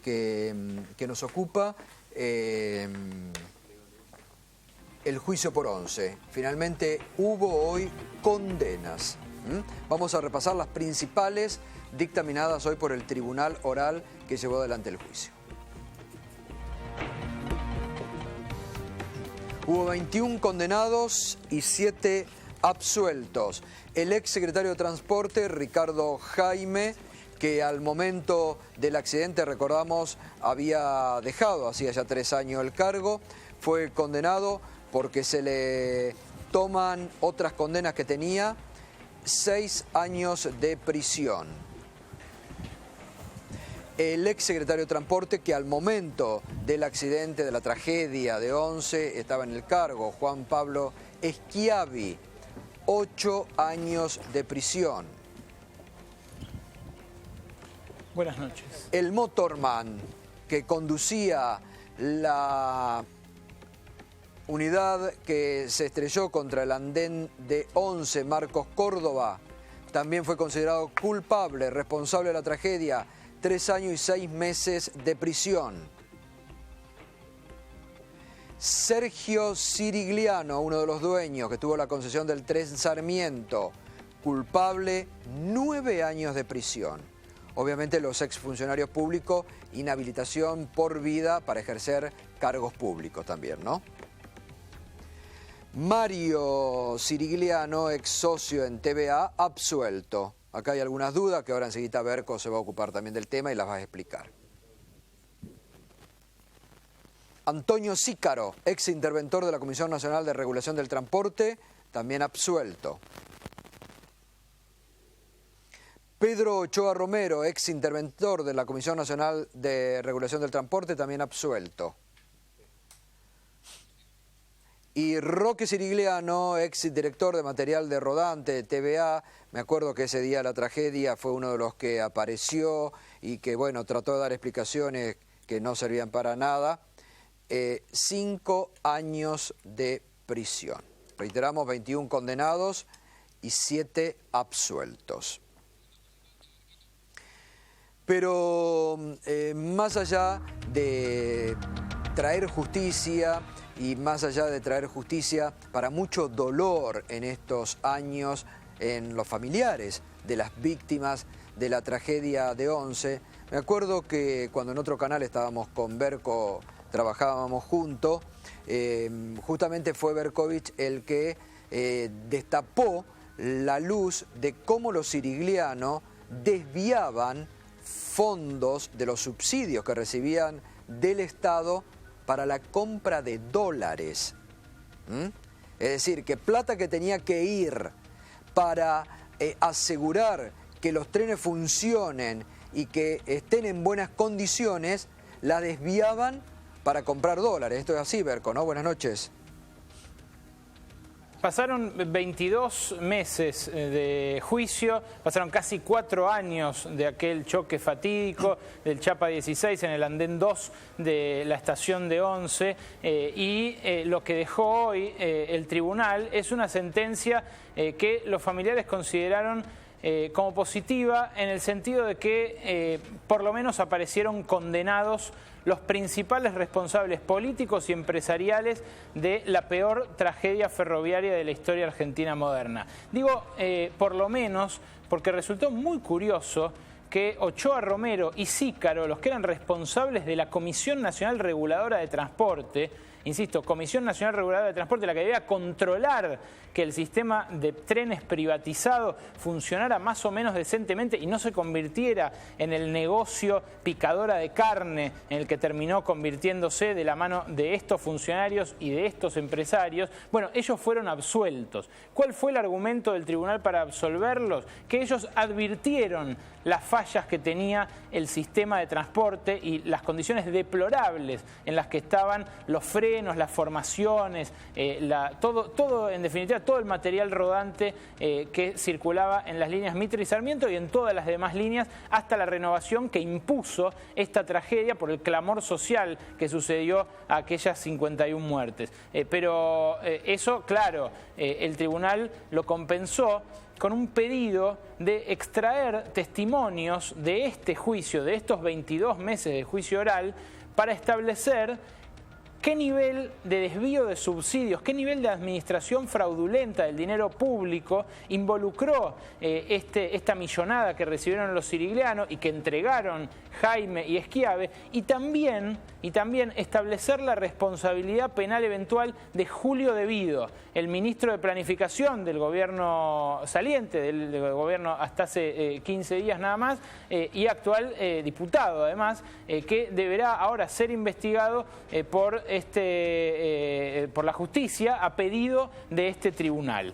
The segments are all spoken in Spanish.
que nos ocupa, el juicio por 11. Finalmente hubo hoy condenas. Vamos a repasar las principales dictaminadas hoy por el tribunal oral que llevó adelante el juicio. Hubo 21 condenados y 7 absueltos. El ex secretario de Transporte, Ricardo Jaime, que al momento del accidente, recordamos, había dejado hacía ya 3 años el cargo, fue condenado porque se le toman otras condenas que tenía, 6 años de prisión. El ex secretario de Transporte, que al momento del accidente, de la tragedia de 11, estaba en el cargo, Juan Pablo Schiavi, 8 años de prisión. Buenas noches. El motorman que conducía la unidad que se estrelló contra el andén de 11, Marcos Córdoba, también fue considerado culpable, responsable de la tragedia, 3 años y 6 meses de prisión. Sergio Cirigliano, uno de los dueños que tuvo la concesión del Tren Sarmiento, culpable, 9 años de prisión. Obviamente los exfuncionarios públicos, inhabilitación por vida para ejercer cargos públicos también, ¿no? Mario Cirigliano, ex socio en TVA, absuelto. Acá hay algunas dudas que ahora enseguida Berco se va a ocupar también del tema y las va a explicar. Antonio Cícaro, ex interventor de la Comisión Nacional de Regulación del Transporte, también absuelto. Pedro Ochoa Romero, ex interventor de la Comisión Nacional de Regulación del Transporte, también absuelto. Y Roque Cirigliano, ex director de material de rodante de TVA, me acuerdo que ese día de la tragedia fue uno de los que apareció y que, bueno, trató de dar explicaciones que no servían para nada. 5 años de prisión. Reiteramos, 21 condenados y 7 absueltos. Pero más allá de traer justicia y más allá de traer justicia para mucho dolor en estos años en los familiares de las víctimas de la tragedia de 11, me acuerdo que cuando en otro canal estábamos con Berco, trabajábamos juntos, justamente fue Berkovich el que destapó la luz de cómo los ciriglianos desviaban fondos de los subsidios que recibían del Estado para la compra de dólares. Es decir, que plata que tenía que ir para asegurar que los trenes funcionen y que estén en buenas condiciones, la desviaban para comprar dólares. Esto es así, Berco, ¿no? Buenas noches. Pasaron 22 meses de juicio, pasaron casi 4 años de aquel choque fatídico del Chapa 16 en el andén 2 de la estación de 11 y lo que dejó hoy el tribunal es una sentencia que los familiares consideraron como positiva en el sentido de que por lo menos aparecieron condenados los principales responsables políticos y empresariales de la peor tragedia ferroviaria de la historia argentina moderna. Digo por lo menos porque resultó muy curioso que Ochoa Romero y Cícaro, los que eran responsables de la Comisión Nacional Reguladora de Transporte, insisto, Comisión Nacional Reguladora de Transporte, la que debía controlar que el sistema de trenes privatizado funcionara más o menos decentemente y no se convirtiera en el negocio picadora de carne en el que terminó convirtiéndose de la mano de estos funcionarios y de estos empresarios. Bueno, ellos fueron absueltos. ¿Cuál fue el argumento del tribunal para absolverlos? Que ellos advirtieron las fallas que tenía el sistema de transporte y las condiciones deplorables en las que estaban los frenos terrenos, las formaciones, todo, en definitiva, todo el material rodante que circulaba en las líneas Mitre y Sarmiento y en todas las demás líneas, hasta la renovación que impuso esta tragedia por el clamor social que sucedió a aquellas 51 muertes. Pero eso, claro, el tribunal lo compensó con un pedido de extraer testimonios de este juicio, de estos 22 meses de juicio oral, para establecer qué nivel de desvío de subsidios, qué nivel de administración fraudulenta del dinero público involucró esta millonada que recibieron los siriglianos y que entregaron Jaime y Schiavi, y también establecer la responsabilidad penal eventual de Julio De Vido, el ministro de Planificación del gobierno saliente, del gobierno hasta hace 15 días nada más, y actual diputado además, que deberá ahora ser investigado por la justicia a pedido de este tribunal.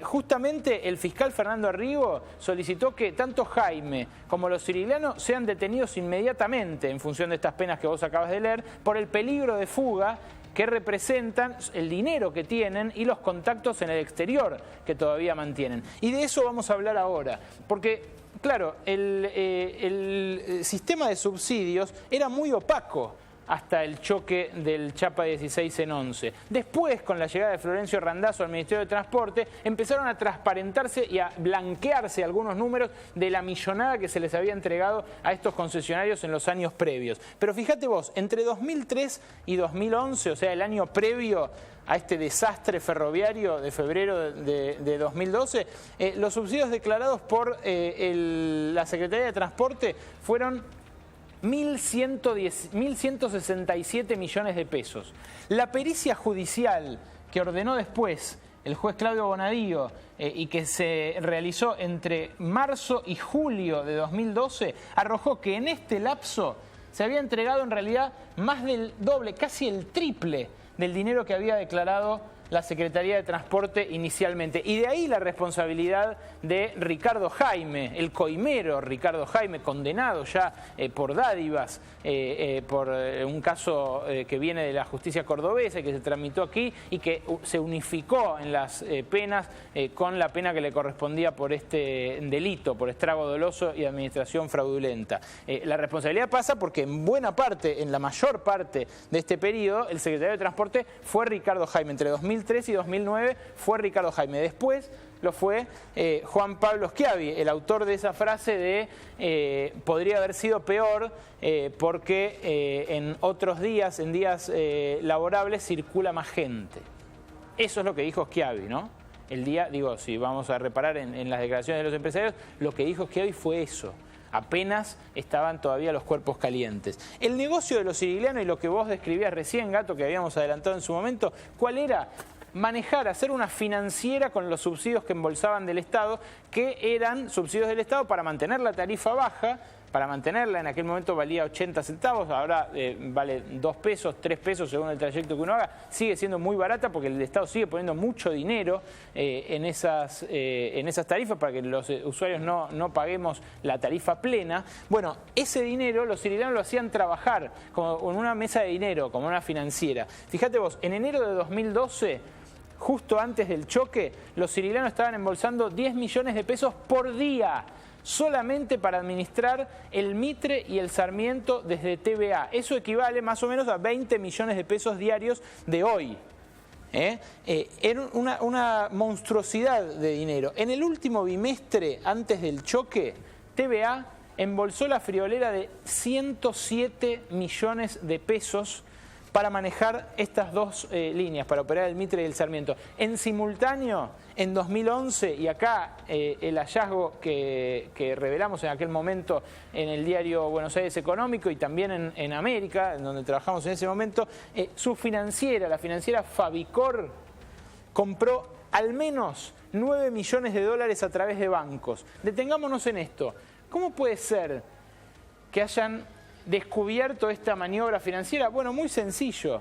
Justamente el fiscal Fernando Arrigo solicitó que tanto Jaime como los siriglianos sean detenidos inmediatamente en función de estas penas que vos acabas de leer, por el peligro de fuga que representan, el dinero que tienen y los contactos en el exterior que todavía mantienen. Y de eso vamos a hablar ahora, porque claro, el sistema de subsidios era muy opaco hasta el choque del Chapa 16 en 11. Después, con la llegada de Florencio Randazzo al Ministerio de Transporte, empezaron a transparentarse y a blanquearse algunos números de la millonada que se les había entregado a estos concesionarios en los años previos. Pero fíjate vos, entre 2003 y 2011, o sea, el año previo a este desastre ferroviario de febrero de 2012, los subsidios declarados por la Secretaría de Transporte fueron 1.167 millones de pesos. La pericia judicial que ordenó después el juez Claudio Bonadío y que se realizó entre marzo y julio de 2012 arrojó que en este lapso se había entregado en realidad más del doble, casi el triple del dinero que había declarado la Secretaría de Transporte inicialmente. Y de ahí la responsabilidad de Ricardo Jaime, el coimero Ricardo Jaime, condenado ya por dádivas, por un caso que viene de la justicia cordobesa y que se tramitó aquí y que se unificó en las penas con la pena que le correspondía por este delito, por estrago doloso y administración fraudulenta. La responsabilidad pasa porque en buena parte, en la mayor parte de este periodo, el secretario de Transporte fue Ricardo Jaime. Entre 2003 y 2009 fue Ricardo Jaime. Después lo fue Juan Pablo Schiavi, el autor de esa frase de podría haber sido peor porque en otros días, en días laborables, circula más gente. Eso es lo que dijo Schiavi, ¿no? El día, digo, si vamos a reparar en las declaraciones de los empresarios, lo que dijo Schiavi fue eso. Apenas estaban todavía los cuerpos calientes. El negocio de los siriglianos y lo que vos describías recién, Gato, que habíamos adelantado en su momento, ¿cuál era? Manejar, hacer una financiera con los subsidios que embolsaban del Estado, que eran subsidios del Estado para mantener la tarifa baja, para mantenerla. En aquel momento valía 80 centavos, ahora vale 2 pesos, 3 pesos según el trayecto que uno haga. Sigue siendo muy barata porque el Estado sigue poniendo mucho dinero en esas tarifas para que los usuarios no paguemos la tarifa plena. Bueno, ese dinero los siriglianos lo hacían trabajar como en una mesa de dinero, como una financiera. Fíjate vos, en enero de 2012... justo antes del choque, los siriglianos estaban embolsando 10 millones de pesos por día, solamente para administrar el Mitre y el Sarmiento desde TVA. Eso equivale más o menos a 20 millones de pesos diarios de hoy. Era una monstruosidad de dinero. En el último bimestre, antes del choque, TVA embolsó la friolera de 107 millones de pesos para manejar estas dos líneas, para operar el Mitre y el Sarmiento. En simultáneo, en 2011, y acá el hallazgo que revelamos en aquel momento en el diario Buenos Aires Económico y también en América, en donde trabajamos en ese momento, su financiera, la financiera Fabicor, compró al menos 9 millones de dólares a través de bancos. Detengámonos en esto. ¿Cómo puede ser que hayan descubierto esta maniobra financiera? Bueno, muy sencillo.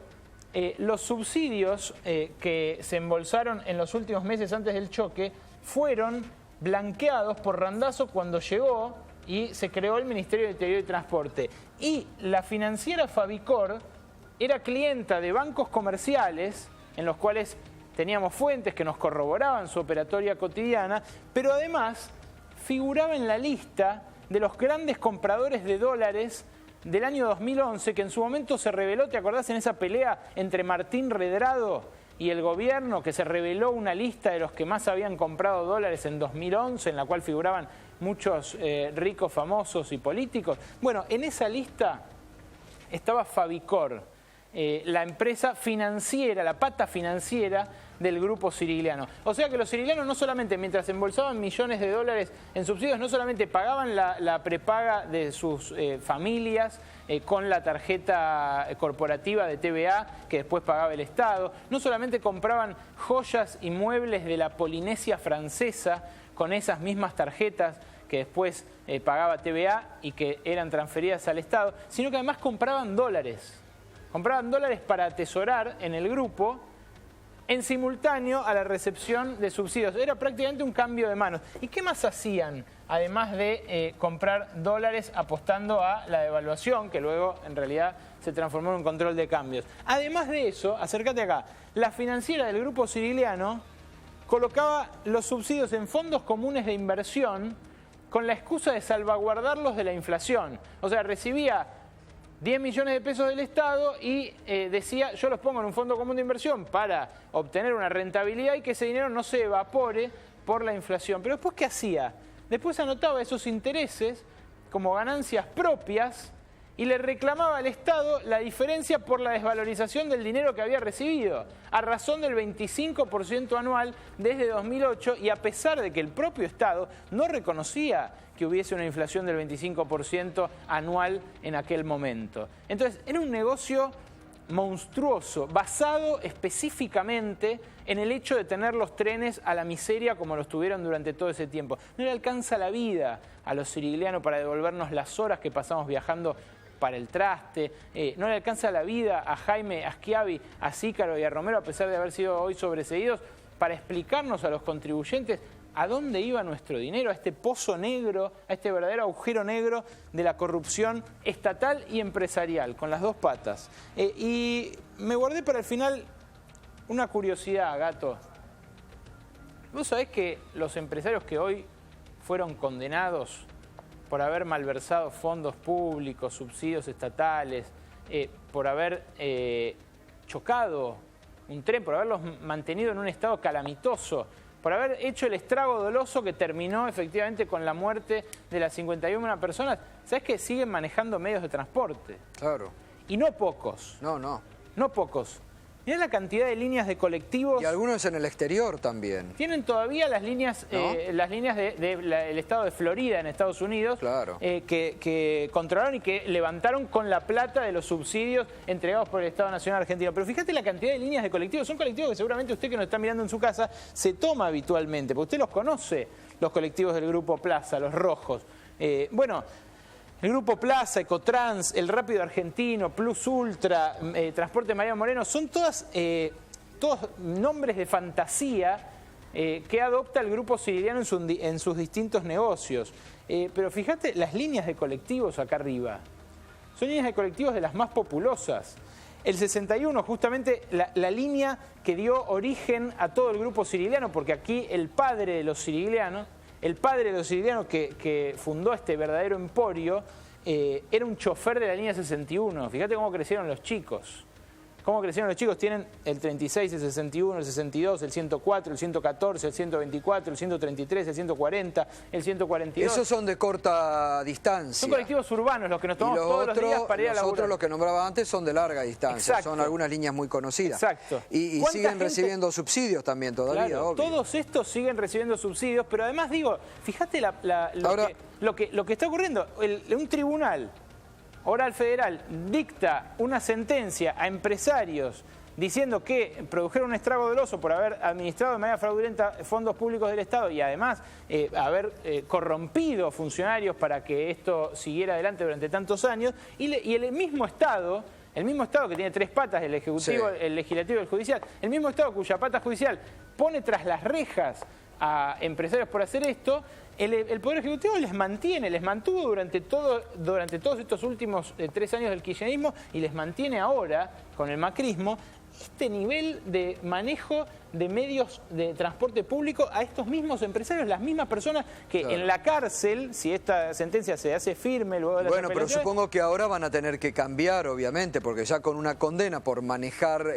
Los subsidios que se embolsaron en los últimos meses antes del choque fueron blanqueados por Randazzo cuando llegó y se creó el Ministerio de Interior y Transporte. Y la financiera Fabicor era clienta de bancos comerciales en los cuales teníamos fuentes que nos corroboraban su operatoria cotidiana, pero además figuraba en la lista de los grandes compradores de dólares del año 2011, que en su momento se reveló, ¿te acordás en esa pelea entre Martín Redrado y el gobierno, que se reveló una lista de los que más habían comprado dólares en 2011, en la cual figuraban muchos ricos, famosos y políticos? Bueno, en esa lista estaba Fabicor, la empresa financiera, la pata financiera del grupo Cirigliano. O sea que los ciriglianos no solamente, mientras embolsaban millones de dólares en subsidios, no solamente pagaban la prepaga de sus familias con la tarjeta corporativa de TVA que después pagaba el Estado, no solamente compraban joyas y muebles de la Polinesia francesa con esas mismas tarjetas que después pagaba TVA y que eran transferidas al Estado, sino que además compraban dólares. Compraban dólares para atesorar en el grupo en simultáneo a la recepción de subsidios. Era prácticamente un cambio de manos. ¿Y qué más hacían, además de comprar dólares apostando a la devaluación, que luego en realidad se transformó en un control de cambios? Además de eso, acércate acá, la financiera del grupo Cirigliano colocaba los subsidios en fondos comunes de inversión con la excusa de salvaguardarlos de la inflación. O sea, recibía 10 millones de pesos del Estado y decía, yo los pongo en un fondo común de inversión para obtener una rentabilidad y que ese dinero no se evapore por la inflación. Pero después, ¿qué hacía? Después anotaba esos intereses como ganancias propias y le reclamaba al Estado la diferencia por la desvalorización del dinero que había recibido, a razón del 25% anual desde 2008, y a pesar de que el propio Estado no reconocía que hubiese una inflación del 25% anual en aquel momento. Entonces, era un negocio monstruoso, basado específicamente en el hecho de tener los trenes a la miseria como los tuvieron durante todo ese tiempo. No le alcanza la vida a los ciriglianos para devolvernos las horas que pasamos viajando para el traste, no le alcanza la vida a Jaime, a Schiavi, a Cícaro y a Romero, a pesar de haber sido hoy sobreseídos, para explicarnos a los contribuyentes a dónde iba nuestro dinero, a este pozo negro, a este verdadero agujero negro de la corrupción estatal y empresarial, con las dos patas. Y me guardé para el final una curiosidad, Gato. ¿Vos sabés que los empresarios que hoy fueron condenados por haber malversado fondos públicos, subsidios estatales, por haber chocado un tren, por haberlos mantenido en un estado calamitoso, por haber hecho el estrago doloso que terminó efectivamente con la muerte de las 51 personas, ¿sabés que siguen manejando medios de transporte? Claro. Y no pocos. No pocos. Mirá la cantidad de líneas de colectivos. Y algunos en el exterior también. Tienen todavía las líneas, ¿no? Las líneas del estado de Florida en Estados Unidos, claro, que controlaron y que levantaron con la plata de los subsidios entregados por el Estado Nacional Argentino. Pero fíjate la cantidad de líneas de colectivos. Son colectivos que seguramente usted, que nos está mirando en su casa, se toma habitualmente, porque usted los conoce, los colectivos del Grupo Plaza, los rojos. Bueno, el Grupo Plaza, Ecotrans, el Rápido Argentino, Plus Ultra, Transporte María Moreno, son todos nombres de fantasía que adopta el Grupo Cirigliano en sus distintos negocios. Pero fíjate las líneas de colectivos acá arriba. Son líneas de colectivos de las más populosas. El 61, justamente la línea que dio origen a todo el Grupo Cirigliano, porque aquí el padre de los ciriglianos, que fundó este verdadero emporio, era un chofer de la línea 61. Fíjate cómo crecieron los chicos. Tienen el 36, el 61, el 62, el 104, el 114, el 124, el 133, el 140, el 142. Esos son de corta distancia. Son colectivos urbanos los que nos tomamos todos los días para ir a laburar. Los otros, los que nombraba antes, son de larga distancia. Exacto. Son algunas líneas muy conocidas. Exacto. Y siguen recibiendo subsidios también todavía, claro, obvio. Todos estos siguen recibiendo subsidios, pero además digo, fíjate lo que está ocurriendo. Un tribunal oral federal dicta una sentencia a empresarios diciendo que produjeron un estrago doloso por haber administrado de manera fraudulenta fondos públicos del Estado y además haber corrompido funcionarios para que esto siguiera adelante durante tantos años, y el mismo Estado que tiene tres patas, el Ejecutivo, sí, el Legislativo y el Judicial, el mismo Estado cuya pata judicial pone tras las rejas a empresarios por hacer esto, el Poder Ejecutivo les mantuvo durante todos estos últimos 3 años del kirchnerismo y les mantiene ahora con el macrismo este nivel de manejo de medios de transporte público a estos mismos empresarios, las mismas personas que en la cárcel, si esta sentencia se hace firme luego de las Bueno, pero supongo que ahora van a tener que cambiar, obviamente, porque ya con una condena por manejar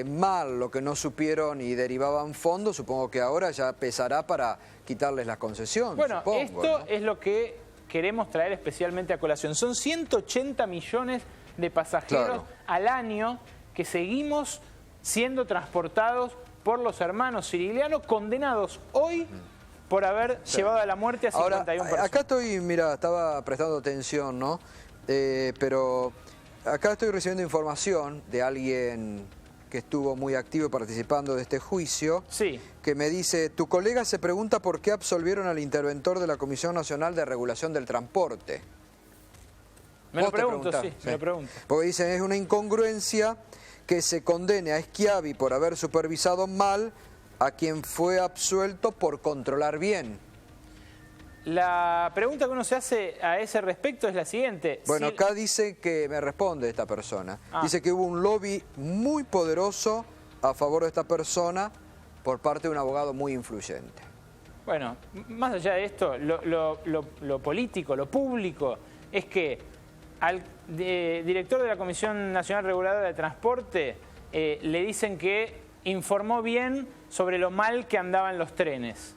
mal lo que no supieron y derivaban fondos, supongo que ahora ya pesará para quitarles la concesión. Bueno, supongo, esto ¿no? es lo que queremos traer especialmente a colación. Son 180 millones de pasajeros al año que seguimos siendo transportados por los hermanos Cirigliano, condenados hoy por haber llevado a la muerte a 51 personas. Acá estoy, mira, estaba prestando atención, ¿no? Pero acá estoy recibiendo información de alguien que estuvo muy activo participando de este juicio, que me dice, tu colega se pregunta por qué absolvieron al interventor de la Comisión Nacional de Regulación del Transporte. Me lo pregunto, sí, me lo pregunto. Porque dicen, es una incongruencia que se condene a Schiavi por haber supervisado mal a quien fue absuelto por controlar bien. La pregunta que uno se hace a ese respecto es la siguiente. Bueno, acá dice que, me responde esta persona, dice que hubo un lobby muy poderoso a favor de esta persona por parte de un abogado muy influyente. Bueno, más allá de esto, lo político, lo público, es que al director de la Comisión Nacional Reguladora de Transporte le dicen que informó bien sobre lo mal que andaban los trenes.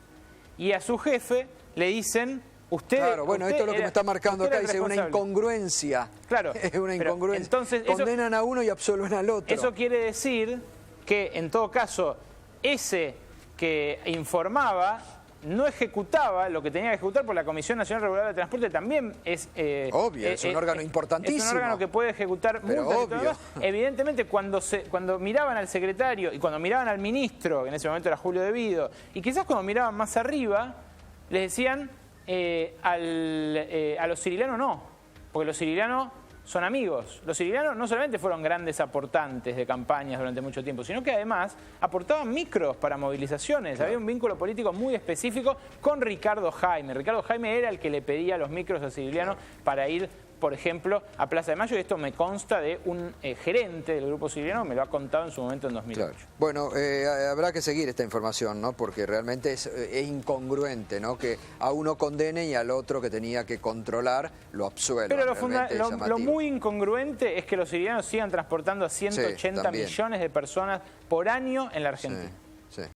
Y a su jefe le dicen, usted... Claro, bueno, esto es lo que me está marcando acá, dice una incongruencia. Claro. Es una incongruencia. Entonces, condenan a uno y absuelven al otro. Eso quiere decir que, en todo caso, ese que informaba no ejecutaba lo que tenía que ejecutar, por la Comisión Nacional Reguladora de Transporte también es... obvio, es un órgano importantísimo. Es un órgano que puede ejecutar multas y todo lo demás. Evidentemente, cuando miraban al secretario y cuando miraban al ministro, que en ese momento era Julio De Vido, y quizás cuando miraban más arriba, les decían a los Cirigliano no, porque los Cirigliano son amigos. Los Cirigliano no solamente fueron grandes aportantes de campañas durante mucho tiempo, sino que además aportaban micros para movilizaciones. Había un vínculo político muy específico con Ricardo Jaime. Ricardo Jaime era el que le pedía los micros a Cirigliano para ir, por ejemplo, a Plaza de Mayo, y esto me consta de un gerente del Grupo Cirigliano, me lo ha contado en su momento en 2008. Claro. Bueno, habrá que seguir esta información, ¿no? Porque realmente es incongruente, ¿no? Que a uno condene y al otro que tenía que controlar lo absuelva. Pero lo muy incongruente es que los ciriglianos sigan transportando a 180 millones de personas por año en la Argentina. Sí, sí.